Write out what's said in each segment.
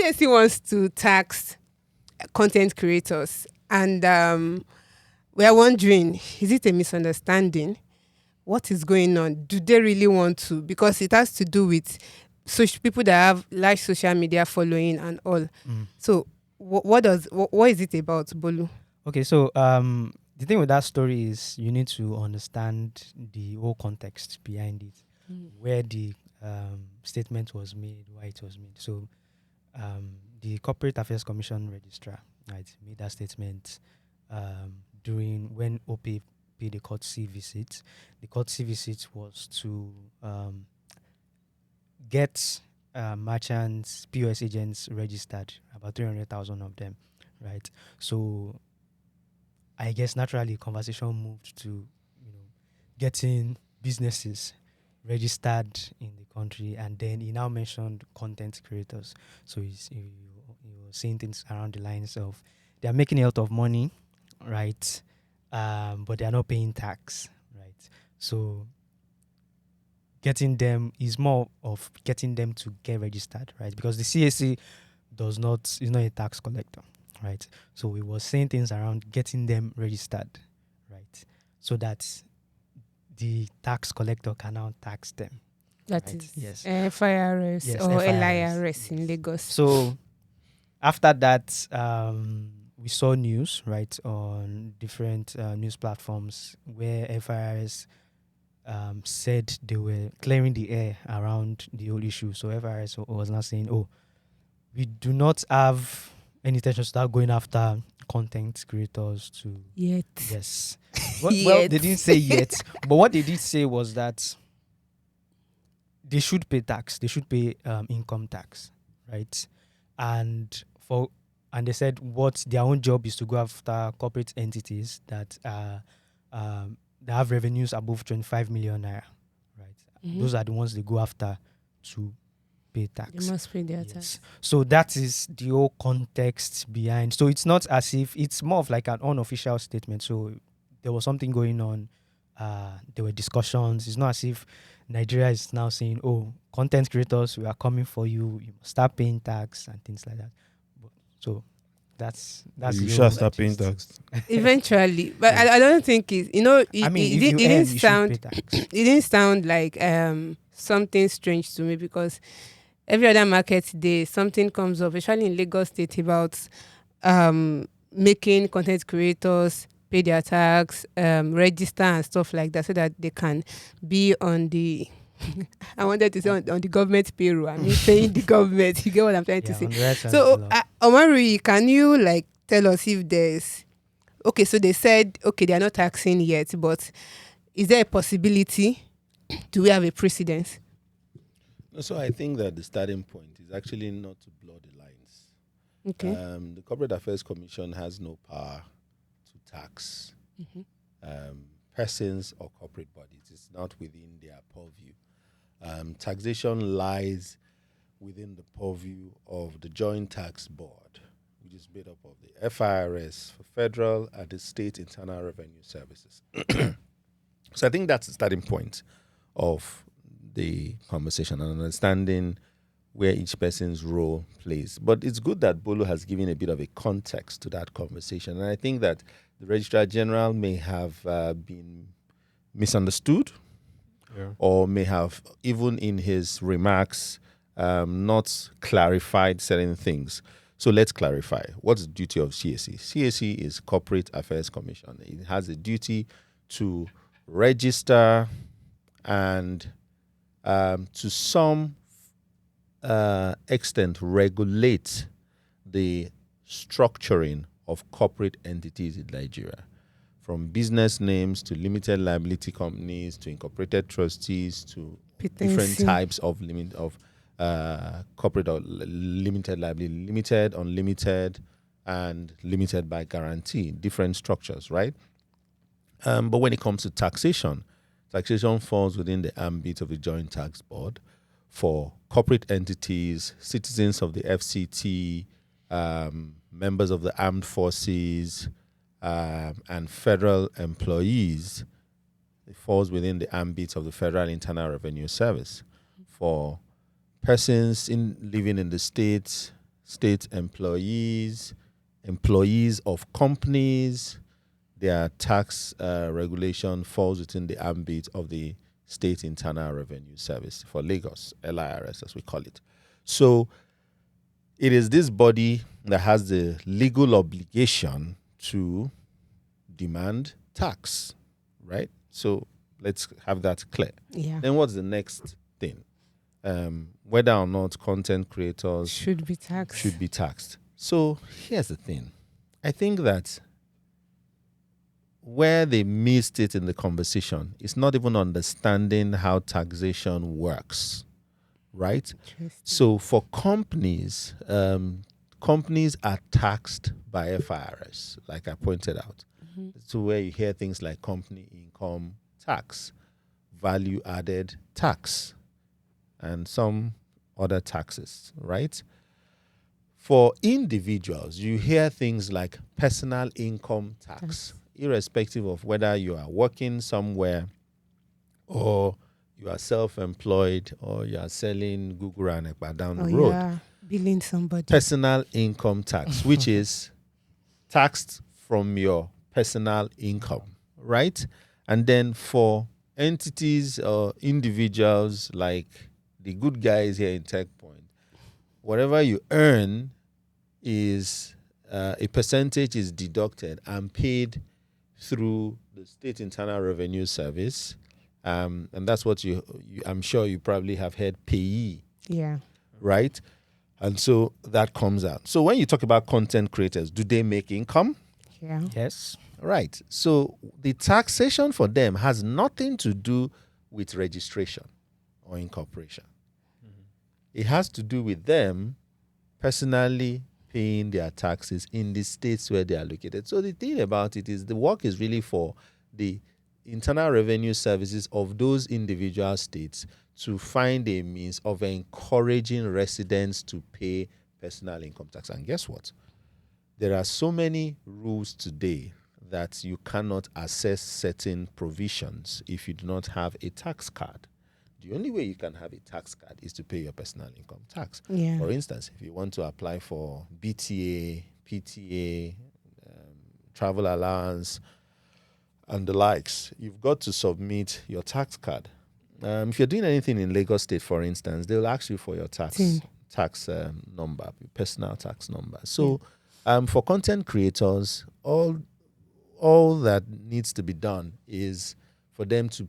CSC wants to tax content creators, and we are wondering, is it a misunderstanding? What is going on? Do they really want to? Because it has to do with people that have large social media following and all. So what is it about, Bolu? Okay, so the thing with that story is you need to understand the whole context behind it, where the statement was made, why it was made. So the Corporate Affairs Commission registrar, right, made that statement during when OP paid a courtesy visit. The courtesy visit was to get merchants, POS agents registered, about 300,000 of them, right? So I guess naturally conversation moved to, getting businesses registered in the country, and then he now mentioned content creators. So he was saying things around the lines of they are making a lot of money, right? But they are not paying tax, right? So getting them is more of getting them to get registered, right? Because the CAC is not a tax collector, right? So we were saying things around getting them registered, right? So that the tax collector can now tax them. That right? is Yes. FIRS Yes, or FIRS. LIRS in Lagos. So after that, we saw news, right, on different news platforms where FIRS said they were clearing the air around the whole issue. So FIRS was now saying, we do not have any intention to start going after content creators to... Yet. Yes. Well, they didn't say yet, but what they did say was that they should pay tax. They should pay income tax, right? And they said what their own job is to go after corporate entities that they have revenues above 25 million naira, right? Mm-hmm. Those are the ones they go after to pay tax. They must pay their tax. So that is the whole context behind. So it's not as if it's more of like an unofficial statement. So there was something going on. There were discussions. It's not as if Nigeria is now saying, content creators, we are coming for you. You must start paying tax and things like that. So that's you shall start paying tax eventually. But I don't think it didn't sound like something strange to me, because every other market day something comes up, especially in Lagos State, about making content creators pay their tax, register and stuff like that, so that they can be on the I wanted to say on the government payroll. I mean, paying the government. You get what I'm trying to say? So, Omarui, can you tell us if there's... Okay, so they said, they are not taxing yet, but is there a possibility? Do we have a precedent? So I think that the starting point is actually not to blur the lines. Okay. The Corporate Affairs Commission has no power to tax persons or corporate bodies. It's not within their purview. Taxation lies within the purview of the Joint Tax Board, which is made up of the FIRS for federal and the state internal revenue services. So I think that's the starting point of the conversation and understanding where each person's role plays. But it's good that Bolu has given a bit of a context to that conversation. And I think that the Registrar General may have been misunderstood, or may have, even in his remarks, not clarified certain things. So let's clarify. What's the duty of CAC? CAC is Corporate Affairs Commission. It has a duty to register and to some extent regulate the structuring of corporate entities in Nigeria, from business names to limited liability companies to incorporated trustees to different types of corporate or limited liability, limited, unlimited, and limited by guarantee, different structures, right? But when it comes to taxation falls within the ambit of the Joint Tax Board for corporate entities, citizens of the FCT, members of the armed forces, and federal employees. It falls within the ambit of the Federal Internal Revenue Service. For persons living in the States, state employees, employees of companies, their tax regulation falls within the ambit of the State Internal Revenue Service for Lagos, LIRS as we call it. So it is this body that has the legal obligation to demand tax, right? So let's have that clear. Yeah. Then what's the next thing? Whether or not content creators Should be taxed. So here's the thing. I think that where they missed it in the conversation is not even understanding how taxation works, right? So for companies, companies are taxed by FIRS, like I pointed out. So where you hear things like company income tax, value added tax, and some other taxes, right? For individuals, you hear things like personal income tax, irrespective of whether you are working somewhere or you are self-employed or you are selling Google and Ekpa down the road. Yeah. Billing somebody. Personal income tax, which is taxed from your personal income, right? And then for entities or individuals like the good guys here in Techpoint, whatever you earn is a percentage is deducted and paid through the State Internal Revenue Service, and that's what you I'm sure you probably have heard payee, Yeah. right? And so that comes out. So when you talk about content creators, do they make income? Yeah. Yes. Right. So the taxation for them has nothing to do with registration or incorporation. It has to do with them personally paying their taxes in the states where they are located. So the thing about it is the work is really for the internal revenue services of those individual states to find a means of encouraging residents to pay personal income tax. And guess what? There are so many rules today that you cannot access certain provisions if you do not have a tax card. The only way you can have a tax card is to pay your personal income tax. Yeah. For instance, if you want to apply for BTA, PTA, travel allowance, and the likes, you've got to submit your tax card. If you're doing anything in Lagos State, for instance, they'll ask you for your tax number, personal tax number. So for content creators, all that needs to be done is for them to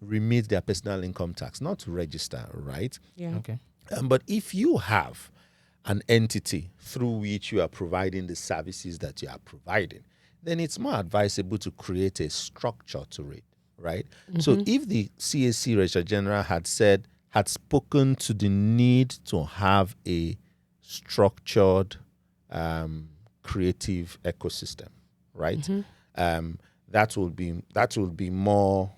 remit their personal income tax, not to register, right? Yeah. Okay. But if you have an entity through which you are providing the services that you are providing, then it's more advisable to create a structure to it, right? So if the CAC Registrar General had spoken to the need to have a structured, creative ecosystem, right? That will be more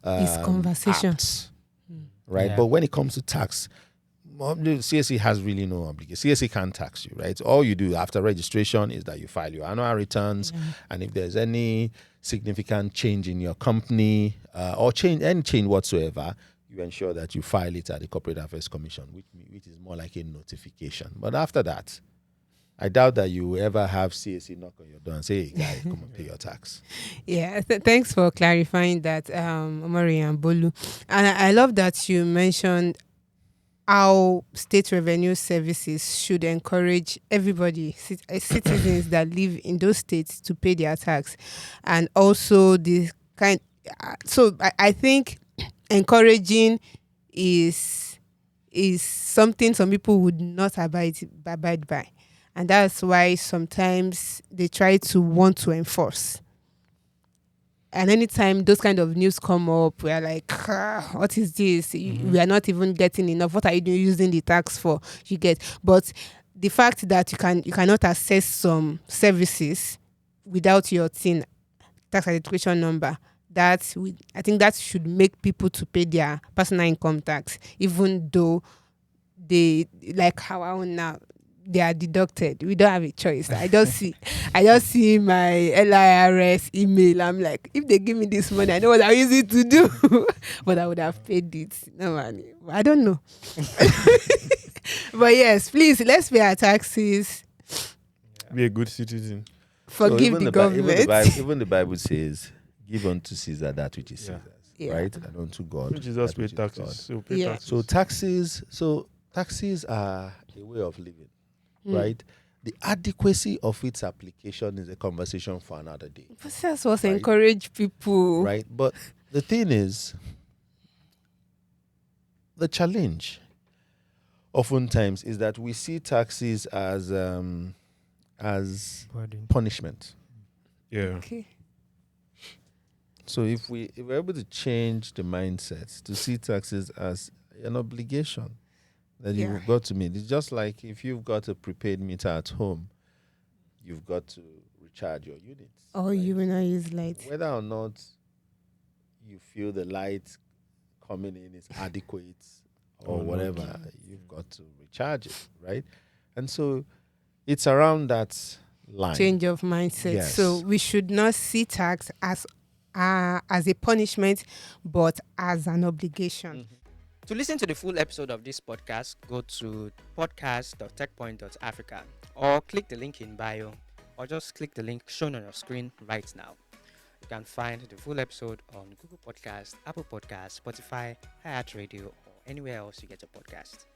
It's conversation. apt, right? Yeah. But when it comes to tax, the CSE has really no obligation. CSE can't tax you, right? All you do after registration is that you file your annual returns, and if there's any significant change in your company or any change whatsoever, you ensure that you file it at the Corporate Affairs Commission, which is more like a notification. But after that, I doubt that you will ever have CSE knock on your door and say, "Hey, guy, come and pay your tax." Yeah, thanks for clarifying that, Omari and Bolu. And I love that you mentioned how state revenue services should encourage everybody, citizens that live in those states, to pay their tax. And also so I think encouraging is something some people would not abide by. And that's why sometimes they try to want to enforce. And anytime those kind of news come up, we are like, what is this? We are not even getting enough. What are you using the tax for? You get. But the fact that you cannot access some services without your TIN, tax identification number, I think that should make people to pay their personal income tax, even though they, like how I own now, they are deducted. We don't have a choice. I just see my LIRS email. I'm like, if they give me this money, I know what I use it to do. But I would have paid it. No money. I don't know. But yes, please, let's pay our taxes. Be a good citizen. Forgive the government. Even the Bible says, give unto Caesar that which is Caesar's. Yeah. Right? And unto God. Jesus that paid which is taxes. God. So pay Yeah. taxes. So taxes are a way of living. Mm. Right? The adequacy of its application is a conversation for another day. But that's what Right. encourage people. Right? But the thing is, the challenge oftentimes is that we see taxes as Burden. punishment. Yeah. Okay. So if we're able to change the mindset to see taxes as an obligation that Yeah. you've got to meet. It's just like if you've got a prepaid meter at home, you've got to recharge your units. Or right? you will not use light. Whether or not you feel the light coming in is adequate or Or not. whatever, you've got to recharge it, right? And so it's around that line. Change of mindset. Yes. So we should not see tax as a punishment, but as an obligation. To listen to the full episode of this podcast, go to podcast.techpoint.africa or click the link in bio, or just click the link shown on your screen right now. You can find the full episode on Google Podcast, Apple Podcast, Spotify, iHeartRadio, or anywhere else you get your podcast.